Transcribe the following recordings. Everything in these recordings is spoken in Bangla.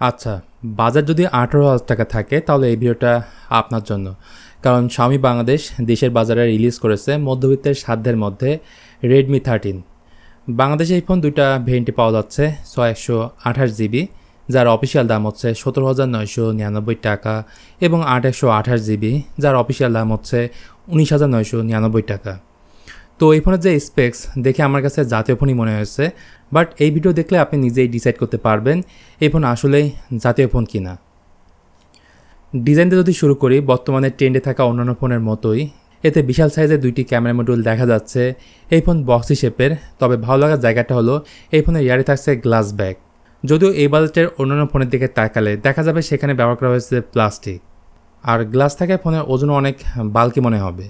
আচ্ছা, বাজার যদি 18,000 টাকা থাকে তাহলে এই ভিডিওটা আপনার জন্য। কারণ Xiaomi বাংলাদেশ দেশের বাজারে রিলিজ করেছে মধ্যবিত্তের সাধ্যের মধ্যে Redmi 13। বাংলাদেশে এই ফোন দুইটা ভেরিয়েন্টে পাওয়া যাচ্ছে। 128GB যার অফিসিয়াল দাম হচ্ছে 17,999 টাকা এবং 128GB যার অফিসিয়াল দাম হচ্ছে 19,999 টাকা। তো এই ফোনের যে স্পেক্স দেখে আমার কাছে জাতীয় ফোনই মনে হয়েছে, বাট এই ভিডিও দেখলে আপনি নিজেই ডিসাইড করতে পারবেন এই ফোন আসলেই জাতীয় ফোন কিনা। ডিজাইনটা যদি শুরু করি, বর্তমানে ট্রেন্ডে থাকা অন্যান্য ফোনের মতোই এতে বিশাল সাইজের দুইটি ক্যামেরা মডিউল দেখা যাচ্ছে। এই ফোন বক্সি শেপের, তবে ভালো লাগার জায়গাটা হলো এই ফোনের ইয়ারে থাকছে গ্লাস ব্যাক। যদিও এই বাজেটের অন্যান্য ফোনের দিকে তাকালে দেখা যাবে সেখানে ব্যবহার করা হয়েছে প্লাস্টিক, আর গ্লাস থাকে ফোনের ওজনও অনেক বাল্কি মনে হবে,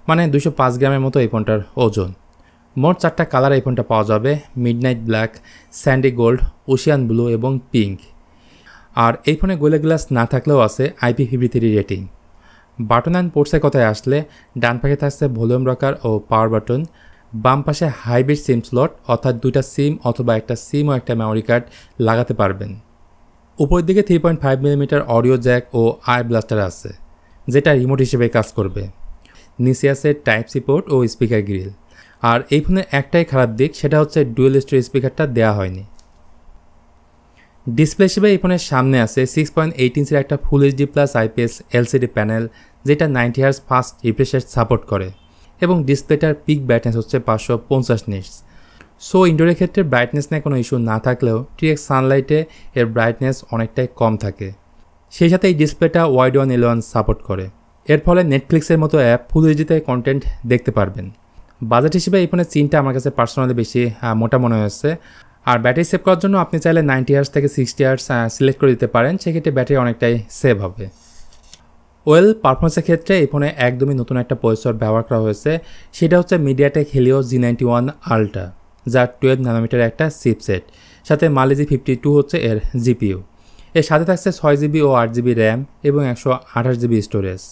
মানে 205 গ্রামের মতো এই ফোনটার ওজন। মোট 4টা কালার এই ফোনটা পাওয়া যাবে: midnight black, Sandy gold, Ocean blue এবং পিঙ্ক। আর এই ফোনে গোলে গ্লাস না থাকলেও আছে IP53 রেটিং। বাটন অ্যান্ড পোর্টসের কথায় আসলে ডান পাশে থাকছে ভলিউম রকার ও পাওয়ার বাটন, বাম পাশে হাইব্রিড সিম স্লট, অর্থাৎ দুইটা সিম অথবা একটা সিম ও একটা মেমোরি কার্ড লাগাতে পারবেন। উপরের দিকে 3.5mm অডিও জ্যাক ও আয়ার ব্লাস্টার আছে, যেটা রিমোট হিসেবে কাজ করবে। নিচে আছে টাইপ সি পোর্ট ও স্পিকার গ্রিল। আর এই ফোনের একটাই খারাপ দিক, সেটা হচ্ছে ডুয়েল স্টোরেজ স্পিকারটা দেওয়া হয়নি। ডিসপ্লে হিসেবে এই ফোনের সামনে আছে 6.8 ইঞ্চের একটা full HD plus IPS LCD panel, যেটা 90Hz fast refresh rate support করে, এবং ডিসপ্লেটার পিক ব্রাইটনেস হচ্ছে 550 নিটস। সো ইনডোরের ক্ষেত্রে ব্রাইটনেস নিয়ে কোনো ইস্যু না থাকলেও ডিরেক্ট সানলাইটে এর ব্রাইটনেস অনেকটাই কম থাকে। সেই সাথে এই ডিসপ্লেটা ওয়াইড ওয়ান L1 সাপোর্ট করে, এর ফলে নেটফ্লিক্সের মতো অ্যাপ ফুল এইচডিতে কন্টেন্ট দেখতে পারবেন। বাজেট হিসেবে এই ফোনের চিনটা আমার কাছে পার্সোনালি বেশি মোটা মনে হয়েছে। আর ব্যাটারি সেভ করার জন্য আপনি চাইলে 90Hz থেকে 60Hz সিলেক্ট করে দিতে পারেন, সেক্ষেত্রে ব্যাটারি অনেকটাই সেভ হবে। পারফরমেন্সের ক্ষেত্রে এই ফোনে একদমই নতুন একটা প্রসেসর ব্যবহার করা হয়েছে, সেটা হচ্ছে মিডিয়াটেক হেলিও G91 আল্ট্রা, যা 12 ন্যানোমিটার একটা চিপসেট, সাথে Mali-G 52 হচ্ছে এর GPU। এর সাথে থাকছে 6GB ও 8GB র্যাম এবং 128GB স্টোরেজ।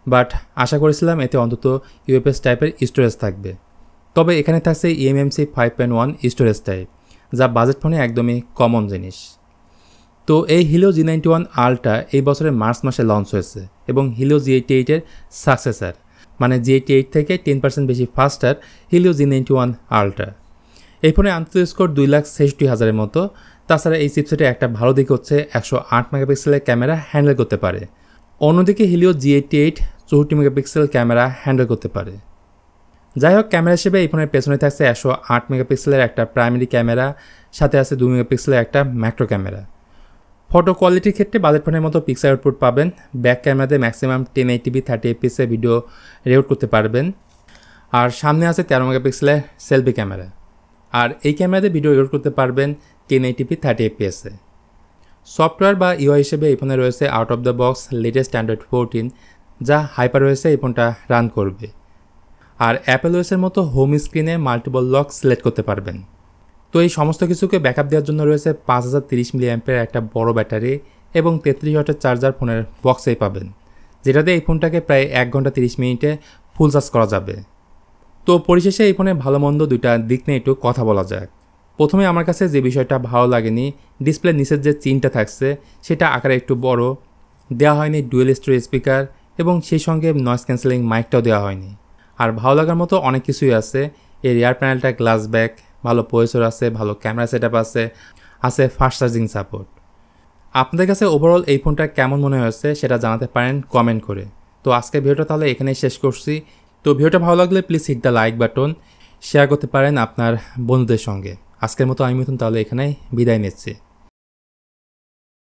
বাট আশা করেছিলাম এতে অন্তত UFS টাইপের স্টোরেজ থাকবে, তবে এখানে থাকছে eMMC 5.1 স্টোরেজ টাইপ, যা বাজেট ফোনে একদমই কমন জিনিস। তো এই হিলিও G91 আল্ট্রা এই বছরের মার্চ মাসে লঞ্চ হয়েছে এবং হিলিও G88 এর সাকসেসর, মানে G88 থেকে 10% বেশি ফাস্টার হিলিও G91 আল্ট্রা। এই ফোনে আন্তর্জাতিক স্কোর 2,66,000-এর মতো। তাছাড়া এই চিপসেটে একটা ভালো দিক হচ্ছে 108 মেগাপিক্সেলের ক্যামেরা হ্যান্ডেল করতে পারে। অন্যদিকে Helio G88 64 megapixel camera handle করতে পারে। যাই হোক, ক্যামেরা হিসেবে এই ফোনের পেছনে থাকছে 108 মেগাপিক্সেলের একটা প্রাইমারি ক্যামেরা, সাথে আছে 2 মেগাপিক্সেলের একটা ম্যাক্রো ক্যামেরা। ফটো কোয়ালিটির ক্ষেত্রে বাজেট ফোনের মতো পিক্সেল আউটপুট পাবেন। ব্যাক ক্যামেরাতে maximum 1080p 30fps video record করতে পারবেন। আর সামনে আছে 13 মেগাপিক্সেলের সেলফি ক্যামেরা, আর এই ক্যামেরাতে ভিডিও রেকর্ড করতে পারবেন 1080p 30fps। সফটওয়্যার বা UI হিসেবে এই ফোনে রয়েছে out of the box latest Android 14, যা HyperOS এই ফোনটা রান করবে। আর অ্যাপেলওএসের মতো হোম স্ক্রিনে মাল্টিপল লক সিলেক্ট করতে পারবেন। তো এই সমস্ত কিছুকে ব্যাকআপ দেওয়ার জন্য রয়েছে 5030 mAh একটা বড় ব্যাটারি এবং 33 ওয়াটের চার্জার ফোনের বক্সেই পাবেন, যেটাতে এই ফোনটাকে প্রায় 1 ঘন্টা 30 মিনিটে ফুল চার্জ করা যাবে। তো পরিশেষে এই ফোনে ভালো মন্দ দুইটা দিক নিয়ে একটু কথা বলা যাক। প্রথমে আমার কাছে যে বিষয়টা ভালো লাগেনি, ডিসপ্লের নিচের যে চিনটা থাকছে সেটা আকারে একটু বড়, দেওয়া হয়নি ডুয়েল স্টোরেজ স্পিকার, এবং সেই সঙ্গে নয়েজ ক্যান্সেলিং মাইকটাও দেওয়া হয়নি। আর ভালো লাগার মতো অনেক কিছুই আছে। এর রিয়ার প্যানেলটা গ্লাস ব্যাক, ভালো প্রসেসর আছে, ভালো ক্যামেরা সেটআপ আছে ফাস্ট চার্জিং সাপোর্ট। আপনাদের কাছে ওভারঅল এই ফোনটা কেমন মনে হয়েছে সেটা জানাতে পারেন কমেন্ট করে। তো আজকের ভিডিওটা তাহলে এখানেই শেষ করছি। তো ভিডিওটা ভালো লাগলে please hit the like button, share করতে পারেন আপনার বন্ধুদের সঙ্গে। আজকের মতো আমি মিথুন তাহলে এখানেই বিদায় নিচ্ছি।